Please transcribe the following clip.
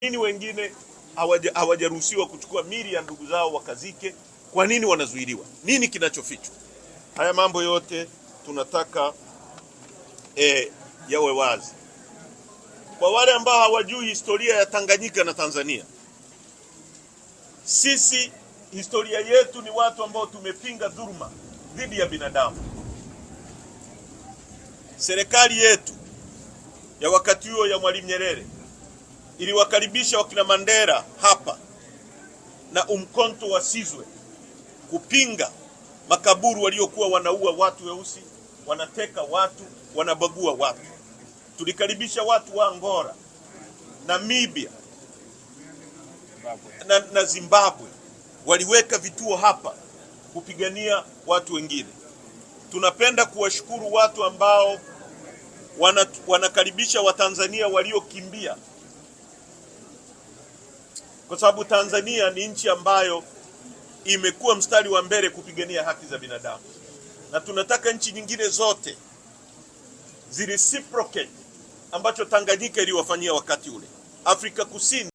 Nini wengine hawajaruhusiwa kuchukua mili ya ndugu zao wakazike? Kwa nini wanazuiliwa? Nini kinachofichwa? Haya mambo yote tunataka yawe wazi. Kwa wale ambao hawajui historia ya Tanganyika na Tanzania, sisi historia yetu ni watu ambao tumepinga dhuluma dhidi ya binadamu. Serikali yetu ya wakati huo ya Mwalimu Nyerere iliwakaribisha wakina Mandela hapa na Umkhonto wa Sizwe kupinga makaburu waliokuwa wanaua watu weusi, wanateka watu, wanabagua watu. Tulikaribisha watu wa Angola, Namibia na Zimbabwe, waliweka vituo hapa kupigania watu wengine. Tunapenda kuwashukuru watu ambao wanakaribisha Watanzania waliokimbia, kwa sababu Tanzania ni nchi ambayo imekuwa mstari wa mbele kupigania haki za binadamu, na tunataka nchi nyingine zote zireciprocate ambacho Tanganyika iliwafanyia wakati ule. Afrika Kusini